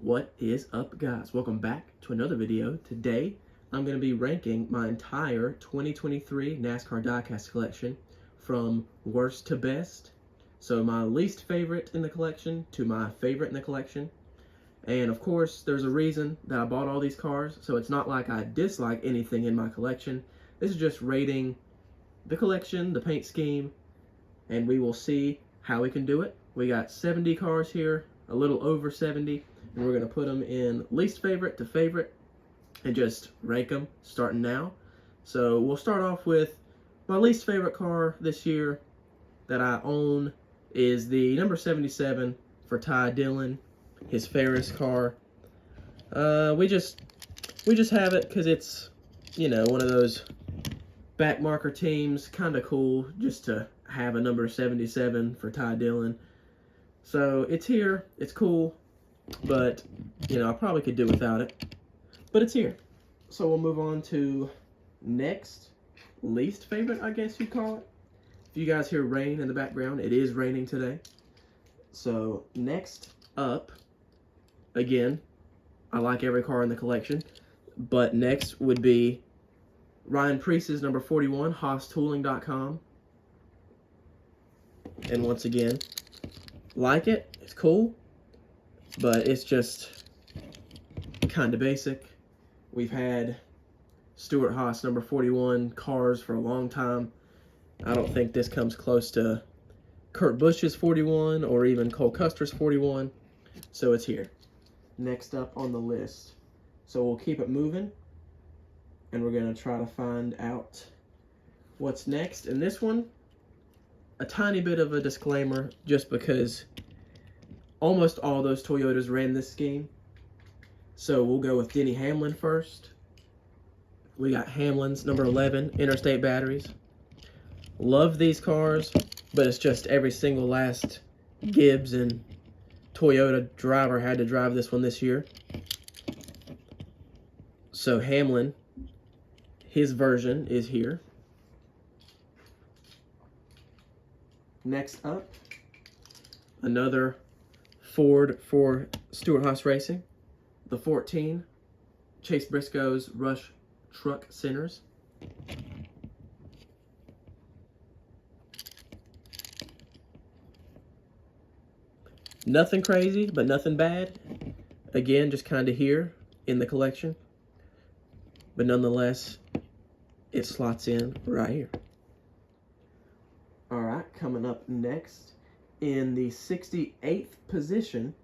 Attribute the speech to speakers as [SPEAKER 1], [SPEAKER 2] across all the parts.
[SPEAKER 1] What is up, guys? Welcome back to another video. Today I'm going to be ranking my entire 2023 NASCAR Diecast Collection from worst to best. So my least favorite in the collection to my favorite in the collection. And of course there's a reason that I bought all these cars, so it's not like I dislike anything in my collection. This is just rating the collection, the paint scheme, and we will see how we can do it. We got 70 cars here, a little over 70. And we're going to put them in least favorite to favorite and just rank them starting now. So we'll start off with my least favorite car this year that I own is the number 77 for Ty Dillon, his Ferris car. We just have it because it's, you know, one of those back marker teams. Kind of cool just to have a number 77 for Ty Dillon. So it's here, it's cool. But, you know, I probably could do without it. But it's here. So we'll move on to next least favorite, I guess you'd call it. If you guys hear rain in the background, it is raining today. So next up, again, I like every car in the collection. But next would be Ryan Preece's number 41, HaasTooling.com. And once again, like it. It's cool. But it's just kind of basic. We've had Stewart-Haas number 41 cars for a long time. I don't think this comes close to Kurt Busch's 41 or even Cole Custer's 41. So it's here. Next up on the list. So we'll keep it moving. And we're going to try to find out what's next. And this one, a tiny bit of a disclaimer just because almost all those Toyotas ran this scheme. So we'll go with Denny Hamlin first. We got Hamlin's number 11 interstate batteries. Love these cars, but it's just every single last Gibbs and Toyota driver had to drive this one this year. So Hamlin, his version is here. Next up, another Ford for Stewart-Haas Racing, the 14, Chase Briscoe's Rush Truck Centers. Nothing crazy, but nothing bad. Again, just kind of here in the collection. But nonetheless, it slots in right here. All right, coming up next. In the 68th position,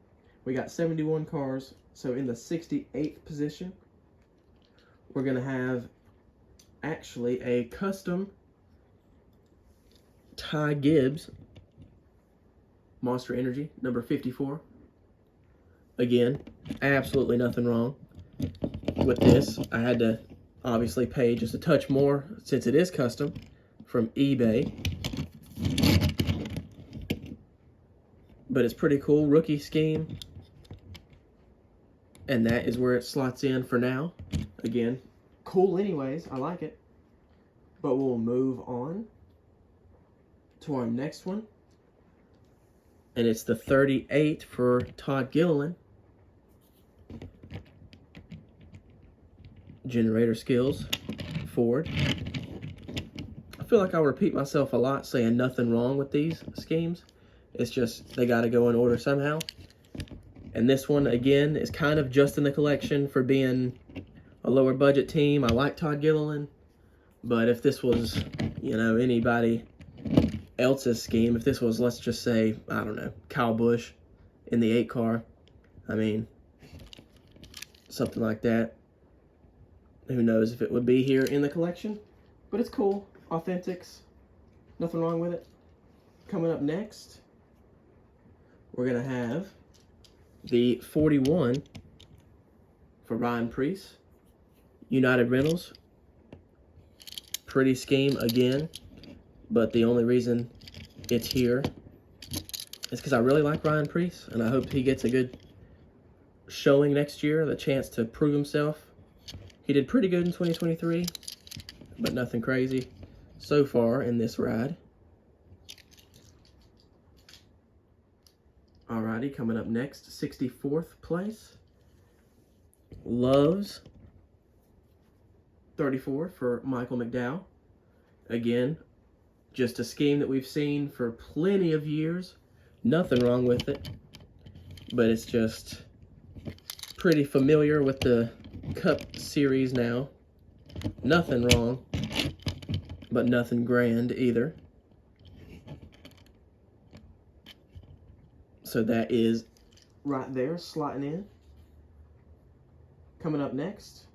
[SPEAKER 1] we got 71 cars. So in the 68th position, we're going to have actually a custom Ty Gibbs Monster Energy, number 54. Again, absolutely nothing wrong with this. I had to obviously pay just a touch more since it is custom from eBay. But it's pretty cool, rookie scheme. And that is where it slots in for now. Again, cool anyways, I like it. But we'll move on to our next one. And it's the 38 for Todd Gilliland. Generator Skills, Ford. I feel like I'll repeat myself a lot saying nothing wrong with these schemes. It's just they got to go in order somehow. And this one, again, is kind of just in the collection for being a lower budget team. I like Todd Gilliland. But if this was, you know, anybody else's scheme, if this was, let's just say, I don't know, Kyle Busch in the 8 car, I mean, something like that. Who knows if it would be here in the collection. But it's cool. Authentics. Nothing wrong with it. Coming up next, we're going to have the 41 for Ryan Preece, United Rentals. Pretty scheme again, but the only reason it's here is because I really like Ryan Preece, and I hope he gets a good showing next year, the chance to prove himself. He did pretty good in 2023, but nothing crazy so far in this ride. Alrighty, coming up next, 64th place. Loves 34 for Michael McDowell. Again, just a scheme that we've seen for plenty of years. Nothing wrong with it, but it's just pretty familiar with the Cup Series now. Nothing wrong, but nothing grand either. So that is right there, slotting in. Coming up next,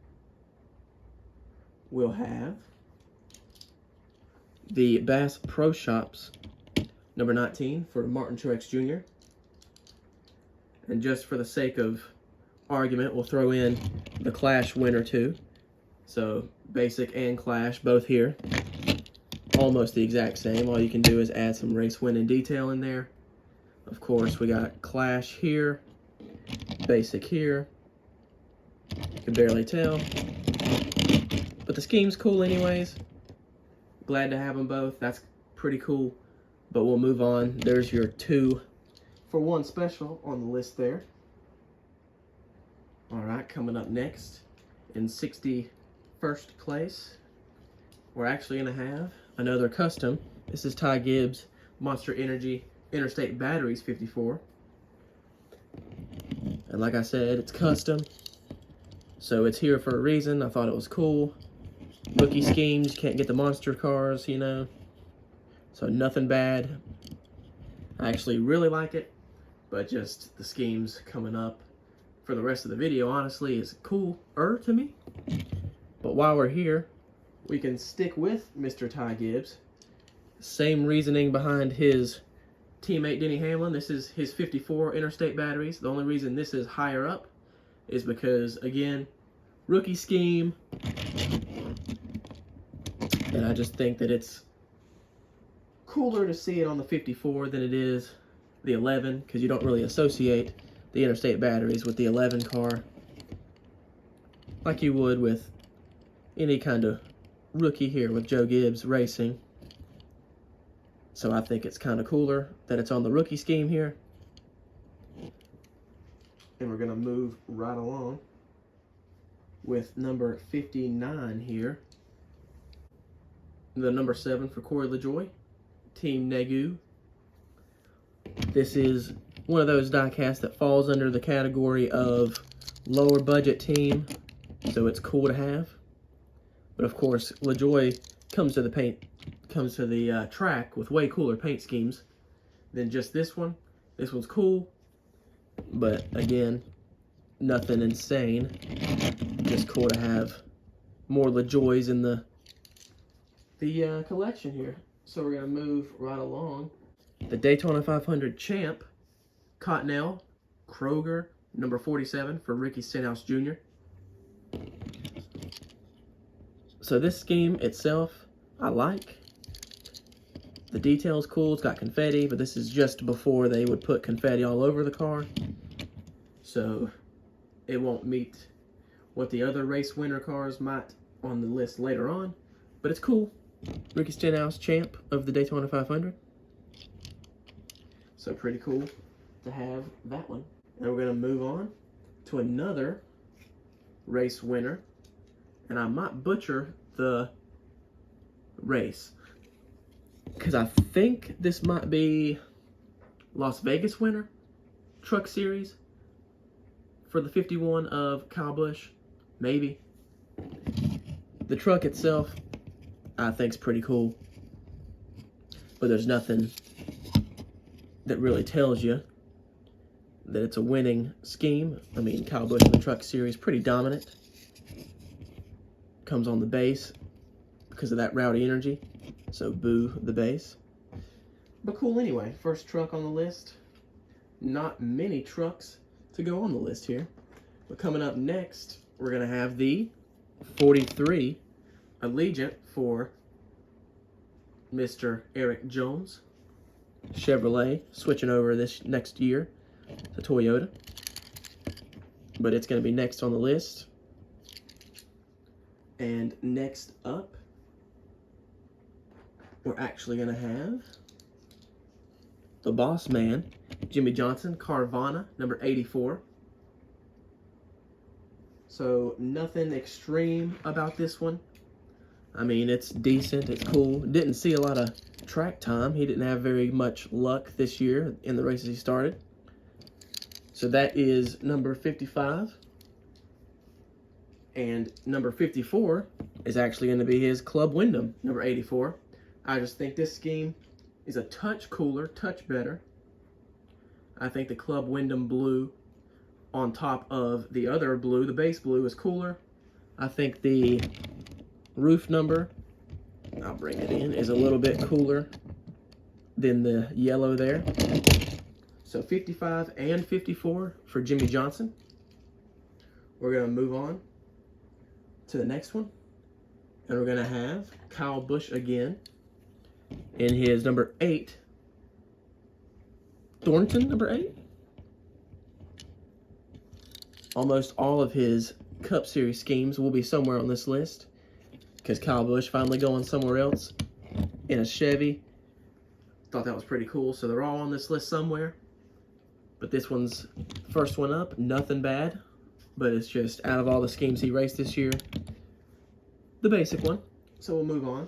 [SPEAKER 1] we'll have the Bass Pro Shops number 19 for Martin Truex Jr. And just for the sake of argument, we'll throw in the Clash winner too. So basic and Clash both here. Almost the exact same. All you can do is add some race winning detail in there. Of course, we got Clash here, basic here. You can barely tell. But the scheme's cool anyways. Glad to have them both. That's pretty cool. But we'll move on. There's your 2-for-1 special on the list there. Alright, coming up next in 61st place, we're actually going to have another custom. This is Ty Gibbs Monster Energy Interstate Batteries 54. And like I said, it's custom. So it's here for a reason. I thought it was cool. Rookie schemes, can't get the monster cars, you know. So nothing bad. I actually really like it, but just the schemes coming up for the rest of the video, honestly, is cooler to me. But while we're here, we can stick with Mr. Ty Gibbs. Same reasoning behind his teammate Denny Hamlin. This is his 54 Interstate Batteries. The only reason this is higher up is because, again, rookie scheme. And I just think that it's cooler to see it on the 54 than it is the 11, because you don't really associate the Interstate Batteries with the 11 car like you would with any kind of rookie here with Joe Gibbs Racing. So I think it's kind of cooler that it's on the rookie scheme here. And we're going to move right along with number 59 here. The number 7 for Corey LaJoie, Team Negu. This is one of those diecasts that falls under the category of lower budget team, so it's cool to have. But of course, LaJoie comes to the track with way cooler paint schemes than just this one. This one's cool, but again, nothing insane. Just cool to have more LaJoies in the collection here. So we're gonna move right along. The Daytona 500 champ, Cottonelle Kroger, number 47 for Ricky Stenhouse Jr. So this scheme itself, I like. The detail's cool, it's got confetti, but this is just before they would put confetti all over the car. So it won't meet what the other race winner cars might on the list later on, but it's cool. Ricky Stenhouse, champ of the Daytona 500. So pretty cool to have that one. And we're going to move on to another race winner. And I might butcher the race, because I think this might be Las Vegas winner, Truck Series, for the 51 of Kyle Busch, maybe. The truck itself, I think, is pretty cool, but there's nothing that really tells you that it's a winning scheme. I mean, Kyle Busch in the Truck Series, pretty dominant. Comes on the base because of that rowdy energy, so boo the base. But cool anyway. First truck on the list. Not many trucks to go on the list here. But coming up next, we're going to have the 43 Allegiant for Mr. Eric Jones. Chevrolet, switching over this next year to Toyota. But it's going to be next on the list. And next up, we're actually going to have the boss man, Jimmy Johnson, Carvana, number 84. So nothing extreme about this one. I mean, it's decent, it's cool. Didn't see a lot of track time. He didn't have very much luck this year in the races he started. So that is number 55. And number 54 is actually going to be his Club Wyndham, number 84. I just think this scheme is a touch cooler, touch better. I think the Club Wyndham blue on top of the other blue, the base blue, is cooler. I think the roof number, I'll bring it in, is a little bit cooler than the yellow there. So 55 and 54 for Jimmy Johnson. We're going to move on to the next one. And we're going to have Kyle Busch again in his number 8. Thornton, number 8. Almost all of his Cup Series schemes will be somewhere on this list because Kyle Busch finally going somewhere else in a Chevy. Thought that was pretty cool. So they're all on this list somewhere. But this one's first one up. Nothing bad. But it's just out of all the schemes he raced this year, the basic one. So we'll move on.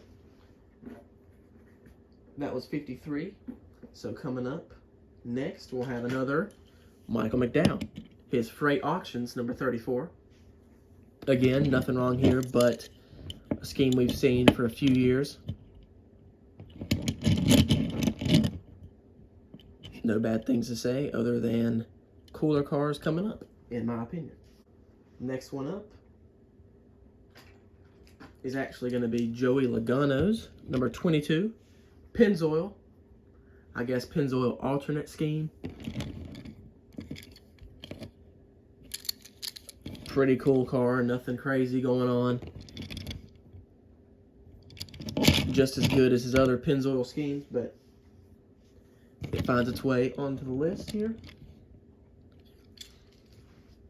[SPEAKER 1] That was 53. So coming up next, we'll have another Michael McDowell. His Freight Auctions, number 34. Again, nothing wrong here, but a scheme we've seen for a few years. No bad things to say other than cooler cars coming up, in my opinion. Next one up is actually going to be Joey Logano's, number 22. Pennzoil. I guess Pennzoil alternate scheme. Pretty cool car, nothing crazy going on. Just as good as his other Pennzoil schemes, but it finds its way onto the list here.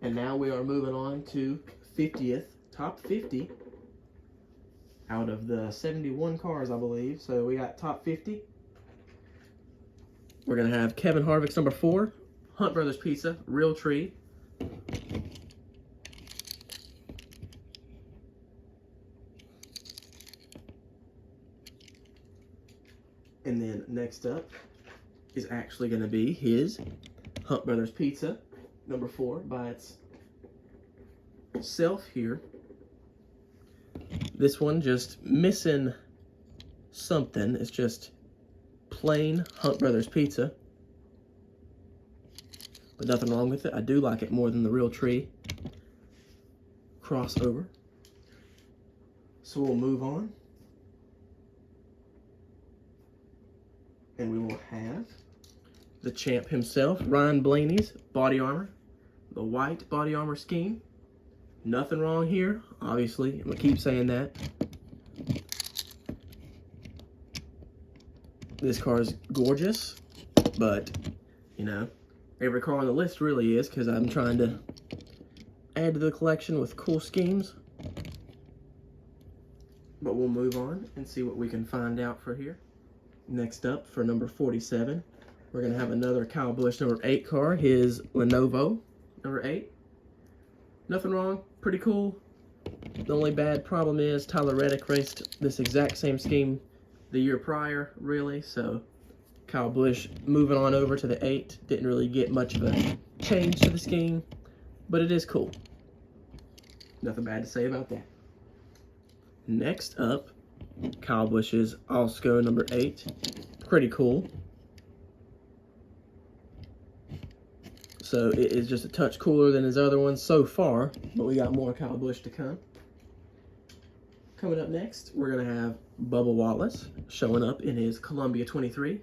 [SPEAKER 1] And now we are moving on to 50th, top 50 out of the 71 cars, I believe. So we got top 50. We're going to have Kevin Harvick's number 4, Hunt Brothers Pizza, Real Tree. And then next up is actually going to be his Hunt Brothers Pizza, number 4, by itself here. This one just missing something. It's just plain Hunt Brothers Pizza. But nothing wrong with it. I do like it more than the Real Tree crossover. So we'll move on. And we will have the champ himself, Ryan Blaney's body armor, the white body armor scheme. Nothing wrong here, obviously. I'm going to keep saying that. This car is gorgeous, but, you know, every car on the list really is because I'm trying to add to the collection with cool schemes. But we'll move on and see what we can find out for here. Next up, for number 47, we're going to have another Kyle Busch number 8 car, his Lenovo, number 8. Nothing wrong, pretty cool. The only bad problem is Tyler Reddick raced this exact same scheme the year prior, really, so Kyle Busch moving on over to the 8 didn't really get much of a change to the scheme, but it is cool. Nothing bad to say about that. Next up, Kyle Busch's Alsco number 8. Pretty cool. So it is just a touch cooler than his other ones so far, but we got more Kyle Busch to come. Coming up next, we're going to have Bubba Wallace showing up in his Columbia 23.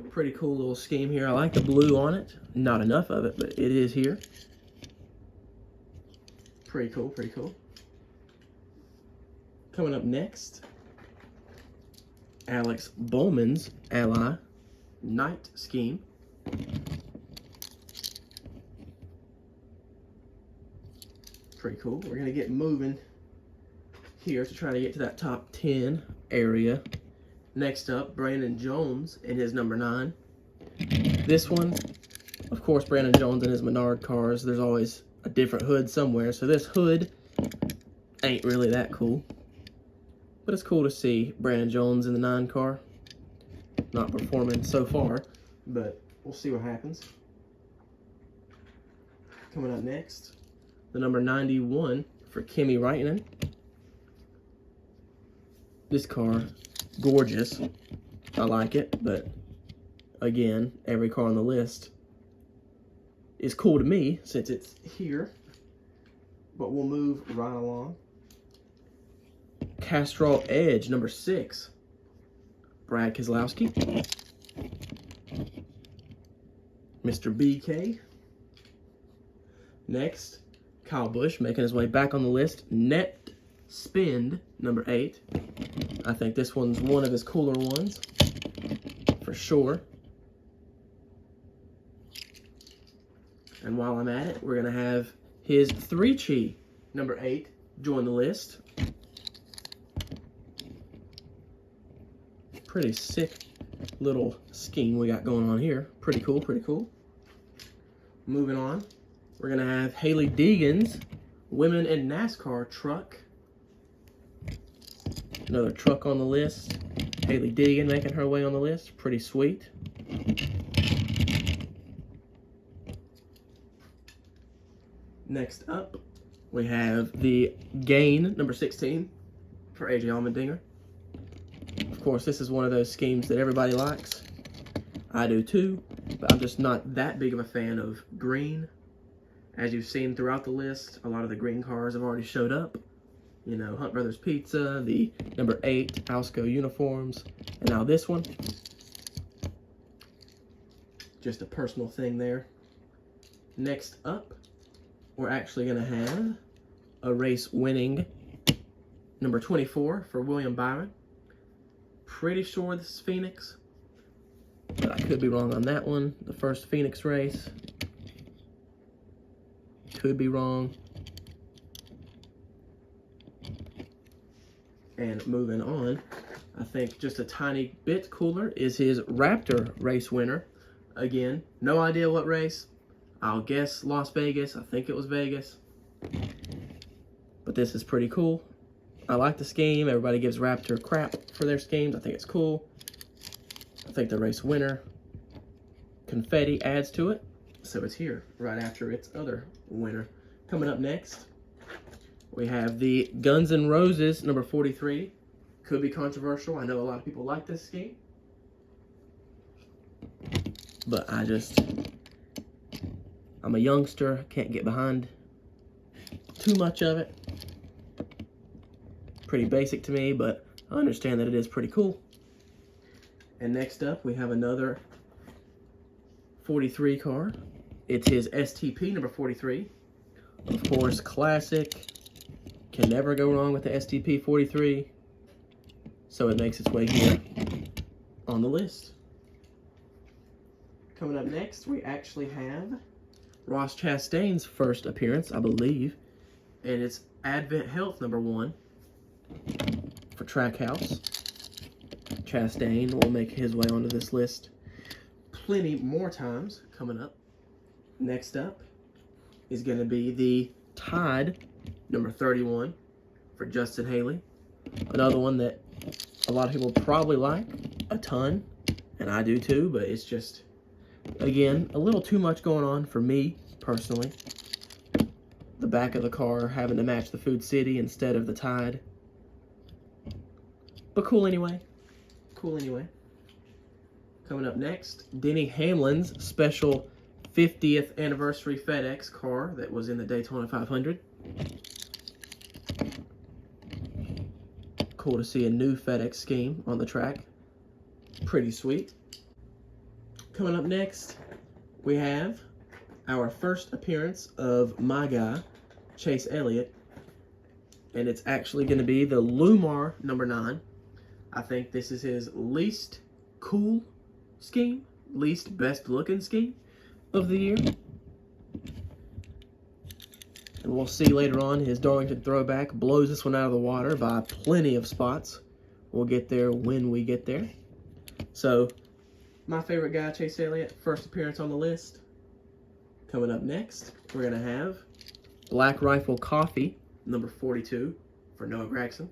[SPEAKER 1] Pretty cool little scheme here. I like the blue on it. Not enough of it, but it is here. Pretty cool, pretty cool. Coming up next, Alex Bowman's Ally Night scheme. Pretty cool. We're going to get moving here to try to get to that top 10 area. Next up, Brandon Jones in his number 9. This one, Of course, Brandon Jones and his Menard cars, there's always a different hood somewhere. So this hood ain't really that cool. But it's cool to see Brandon Jones in the 9 car. Not performing so far, but we'll see what happens. Coming up next, the number 91 for Kimi Raikkonen. This car, gorgeous. I like it, but again, every car on the list is cool to me since it's here. But we'll move right along. Castrol Edge, number 6. Brad Keselowski. Mr. BK. Next, Kyle Busch making his way back on the list. Net Spend, number 8. I think this one's one of his cooler ones, for sure. And while I'm at it, we're going to have his 3-Chi, number 8, join the list. Pretty sick little scheme we got going on here. Pretty cool, pretty cool. Moving on, we're going to have Hailie Deegan's Women in NASCAR truck. Another truck on the list. Hailie Deegan making her way on the list. Pretty sweet. Next up, we have the Gain, number 16, for AJ Allmendinger. Of course, this is one of those schemes that everybody likes. I do too, but I'm just not that big of a fan of green. As you've seen throughout the list, a lot of the green cars have already showed up. You know, Hunt Brothers Pizza, the number 8 Alsco uniforms, and now this one. Just a personal thing there. Next up, we're actually going to have a race winning number 24 for William Byron. Pretty sure this is Phoenix, but I could be wrong on that one. The first Phoenix race. Could be wrong. And moving on, I think just a tiny bit cooler is his Raptor race winner. Again, no idea what race. I'll guess Las Vegas. I think it was Vegas. But this is pretty cool. I like the scheme. Everybody gives Raptor crap for their schemes. I think it's cool. I think the race winner confetti adds to it. So it's here right after its other winner. Coming up next, we have the Guns N' Roses number 43. Could be controversial. I know a lot of people like this scheme. But I'm a youngster. Can't get behind too much of it. Pretty basic to me, but I understand that it is pretty cool. And next up, we have another 43 car. It's his STP number 43. Of course, classic. Can never go wrong with the STP 43. So it makes its way here on the list. Coming up next, we actually have Ross Chastain's first appearance, I believe. And it's Advent Health number 1 for Trackhouse. Chastain will make his way onto this list plenty more times coming up. Next up is going to be the Tide number 31 for Justin Haley. Another one that a lot of people probably like a ton, and I do too, but it's just, again, a little too much going on for me personally. The back of the car having to match the Food City instead of the Tide. But cool anyway. Cool anyway. Coming up next, Denny Hamlin's special 50th anniversary FedEx car that was in the Daytona 500. Cool to see a new FedEx scheme on the track. Pretty sweet. Coming up next, we have our first appearance of my guy, Chase Elliott. And it's actually going to be the Lumar number 9. I think this is his least cool scheme, least best looking scheme of the year. And we'll see later on, his Darlington throwback blows this one out of the water by plenty of spots. We'll get there when we get there. So, my favorite guy, Chase Elliott, first appearance on the list. Coming up next, we're going to have Black Rifle Coffee, number 42, for Noah Gragson.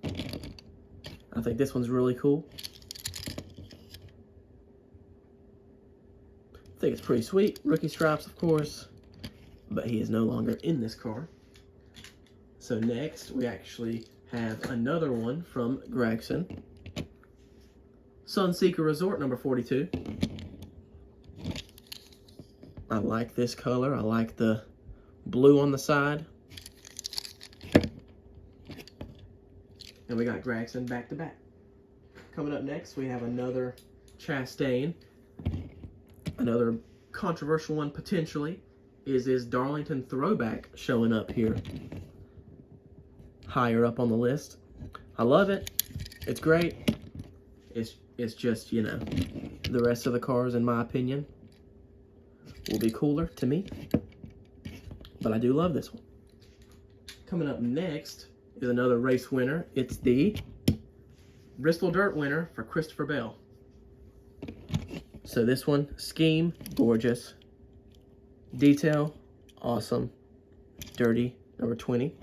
[SPEAKER 1] I think this one's really cool. I think it's pretty sweet. Rookie stripes, of course, but he is no longer in this car. So next, we actually have another one from Gragson. Sunseeker Resort, number 42. I like this color. I like the blue on the side. And we got Gragson back to back. Coming up next, we have another Chastain. Another controversial one, potentially, is this Darlington throwback showing up here. Higher up on the list. I love it. It's great. It's just, you know, the rest of the cars, in my opinion, will be cooler to me. But I do love this one. Coming up next is another race winner. It's the Bristol Dirt winner for Christopher Bell. So this one, scheme, gorgeous. Detail, awesome. Dirty, number 20.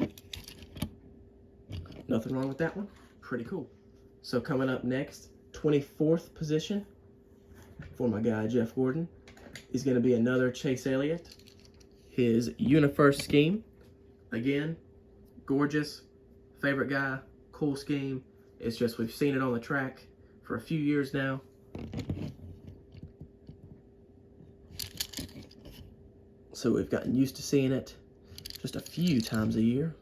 [SPEAKER 1] Nothing wrong with that one. Pretty cool. So coming up next, 24th position for my guy Jeff Gordon is going to be another Chase Elliott. His UniFirst scheme. Again, gorgeous. Favorite guy. Cool scheme. It's just we've seen it on the track for a few years now. So we've gotten used to seeing it just a few times a year.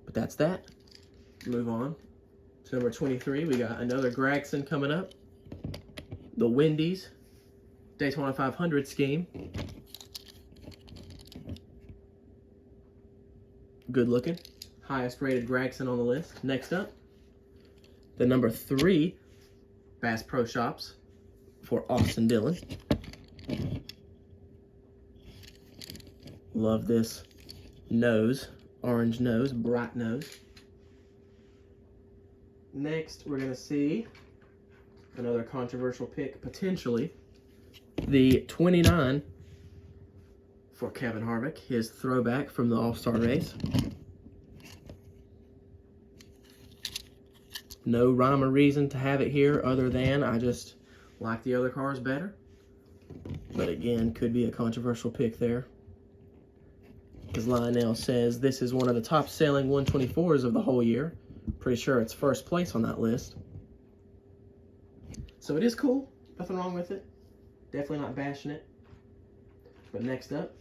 [SPEAKER 1] But that's that. Move on to number 23. We got another Gragson coming up. The Wendy's Daytona 500 scheme. Good looking. Highest rated Gragson on the list. Next up, the number 3 Bass Pro Shops for Austin Dillon. Love this nose, orange nose, bright nose. Next, we're going to see another controversial pick, potentially. The 29 for Kevin Harvick, his throwback from the All-Star race. No rhyme or reason to have it here other than I just like the other cars better. But again, could be a controversial pick there. Because Lionel says this is one of the top selling 124s of the whole year. Pretty sure it's first place on that list. So it is cool. Nothing wrong with it. Definitely not bashing it. But next up,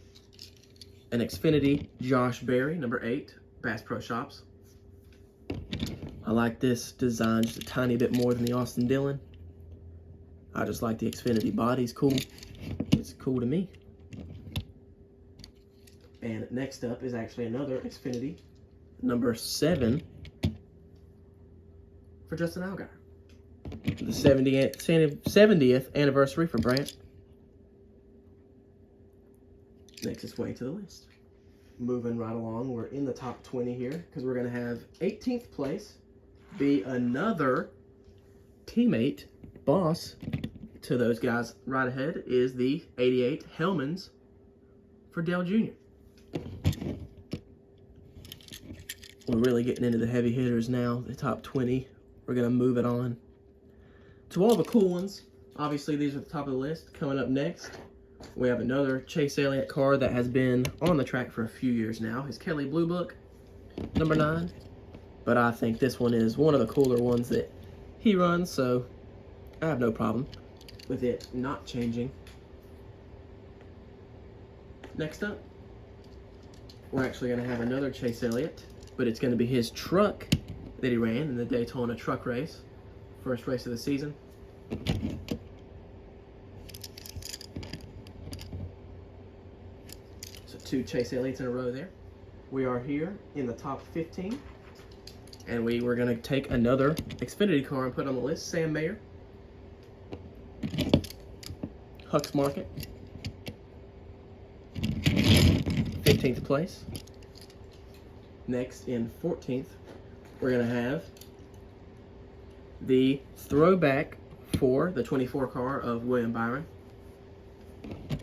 [SPEAKER 1] an Xfinity Josh Berry, number 8, Bass Pro Shops. I like this design just a tiny bit more than the Austin Dillon. I just like the Xfinity body's cool. It's cool to me. And next up is actually another Xfinity, number 7, for Justin Allgaier. The 70th anniversary for Brant. Makes its way to the list. Moving right along, we're in the top 20 here because we're going to have 18th place be another teammate, boss, to those guys right ahead is the 88 Hellmans for Dale Jr. We're really getting into the heavy hitters now, the top 20. We're going to move it on to all the cool ones. Obviously, these are the top of the list. Coming up next, we have another Chase Elliott car that has been on the track for a few years now. His Kelly Blue Book, number 9. But I think this one is one of the cooler ones that he runs, so I have no problem with it not changing. Next up, we're actually going to have another Chase Elliott, but it's going to be his truck that he ran in the Daytona truck race. First race of the season. So 2 Chase Elliott's in a row there. We are here in the top 15. And we were going to take another Xfinity car and put on the list. Sam Mayer. Huck's Market. 15th place. Next, in 14th, we're going to have the throwback for the 24 car of William Byron.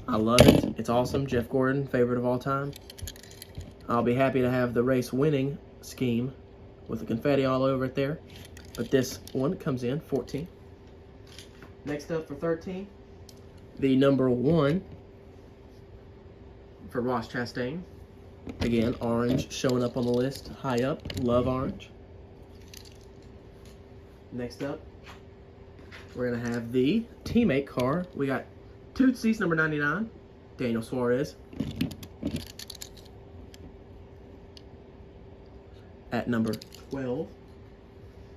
[SPEAKER 1] I love it. It's awesome. Jeff Gordon, favorite of all time. I'll be happy to have the race winning scheme with the confetti all over it there. But this one comes in 14. Next up for 13, the number 1 for Ross Chastain. Again, orange showing up on the list, high up. Love orange. Next up, we're going to have the teammate car. We got Tootsie's number 99, Daniel Suarez. At number 12.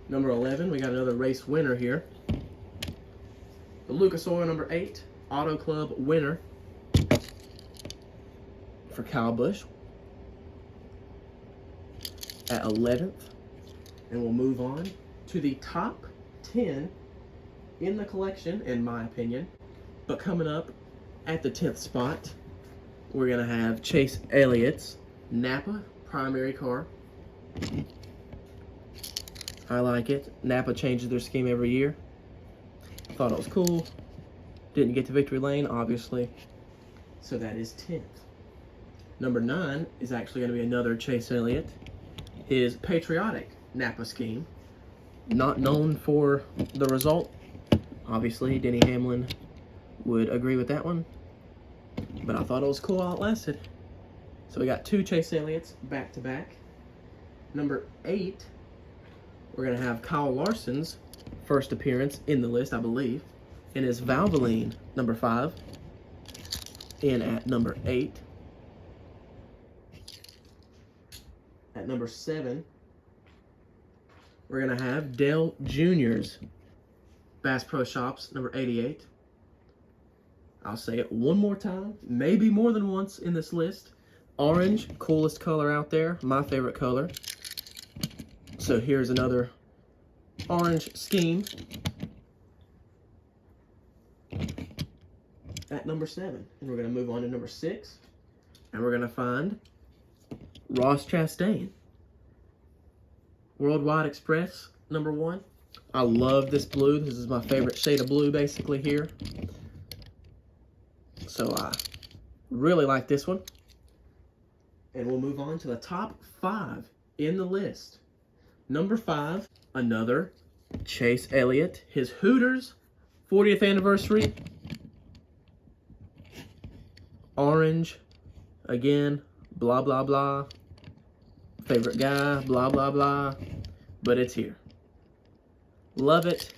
[SPEAKER 1] Number 11, we got another race winner here. The Lucas Oil number 8, Auto Club winner for Kyle Busch. At 11th. And we'll move on to the top 10 in the collection, in my opinion. But coming up at the 10th spot, we're going to have Chase Elliott's Napa primary car. I like it. Napa changes their scheme every year. Thought it was cool. Didn't get to victory lane, obviously. So that is 10th. Number 9 is actually going to be another Chase Elliott. His patriotic Napa scheme. Not known for the result. Obviously, Denny Hamlin would agree with that one. But I thought it was cool while it lasted. So we got 2 Chase Elliott's back to back. Number 8, we're going to have Kyle Larson's first appearance in the list, I believe. And his Valvoline number 5 in at number 8. At number 7, we're going to have Dale Jr.'s Bass Pro Shops number 88. I'll say it one more time, maybe more than once in this list. Orange, coolest color out there, my favorite color. So here's another orange scheme at number 7. And we're going to move on to number 6. And we're going to find Ross Chastain. Worldwide Express number 1. I love this blue. This is my favorite shade of blue basically here. So I really like this one. And we'll move on to the top 5 in the list. Number 5, another Chase Elliott. His Hooters 40th anniversary. Orange. Again, blah, blah, blah. Favorite guy, blah, blah, blah. But it's here. Love it.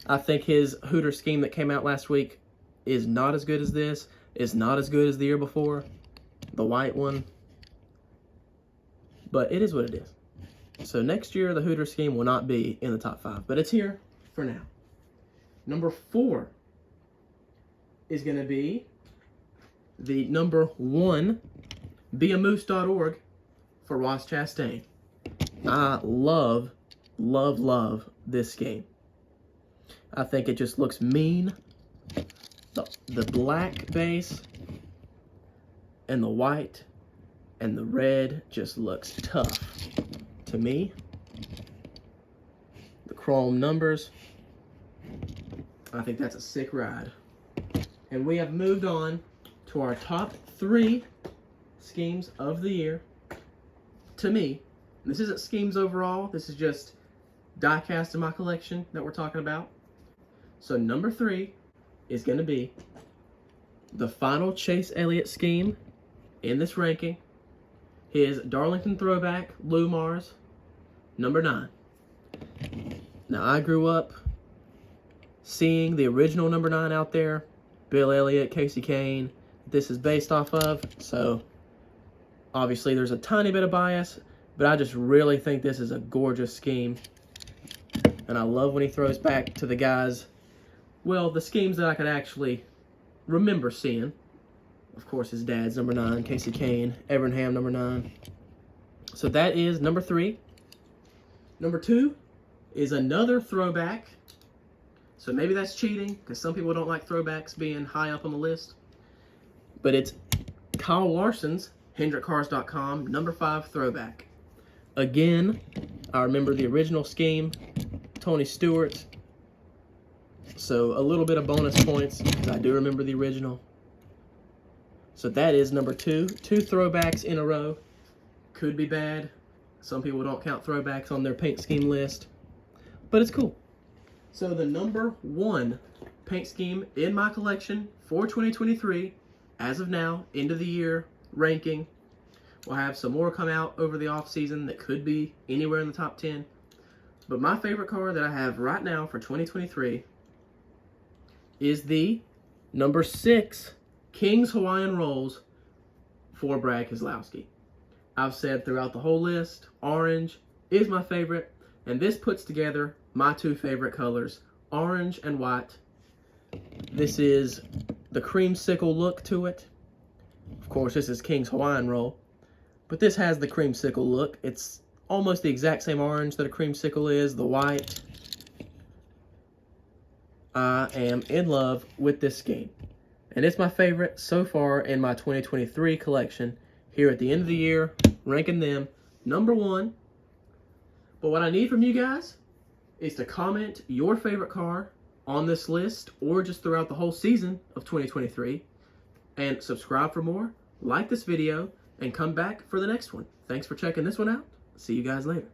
[SPEAKER 1] I think his Hooter scheme that came out last week is not as good as this. It's not as good as the year before. The white one. But it is what it is. So next year, the Hooter scheme will not be in the top 5. But it's here for now. Number 4 is going to be the number 1 beamoose.org for Ross Chastain. I love, love, love this scheme. I think it just looks mean. The black base and the white and the red just looks tough to me. The chrome numbers, I think that's a sick ride. And we have moved on to our top 3 schemes of the year. To me, this isn't schemes overall, this is just diecast in my collection that we're talking about. So number 3 is going to be the final Chase Elliott scheme in this ranking. His Darlington Throwback Lou Mars, number 9. Now, I grew up seeing the original number 9 out there. Bill Elliott, Casey Kane. This is based off of. So, obviously, there's a tiny bit of bias. But I just really think this is a gorgeous scheme. And I love when he throws back to the guys. Well, the schemes that I could actually remember seeing. Of course, his dad's number 9, Casey Kane, Evernham number 9. So that is number 3. Number 2 is another throwback. So maybe that's cheating, because some people don't like throwbacks being high up on the list. But it's Kyle Larson's HendrickCars.com number 5 throwback. Again, I remember the original scheme, Tony Stewart. So a little bit of bonus points, because I do remember the original. So that is number 2. 2 throwbacks in a row. Could be bad. Some people don't count throwbacks on their paint scheme list, but it's cool. So the number 1 paint scheme in my collection for 2023, as of now, end of the year ranking. We'll have some more come out over the off season that could be anywhere in the top 10. But my favorite car that I have right now for 2023 is the number 6 King's Hawaiian Rolls for Brad Keselowski. I've said throughout the whole list, orange is my favorite, and this puts together my 2 favorite colors, orange and white. This is the creamsicle look to it. Of course, this is King's Hawaiian Roll, but this has the creamsicle look. It's almost the exact same orange that a creamsicle is, the white. I am in love with this scheme, and it's my favorite so far in my 2023 collection. Here at the end of the year, ranking them number 1. But what I need from you guys is to comment your favorite car on this list or just throughout the whole season of 2023. And subscribe for more, like this video, and come back for the next one. Thanks for checking this one out. See you guys later.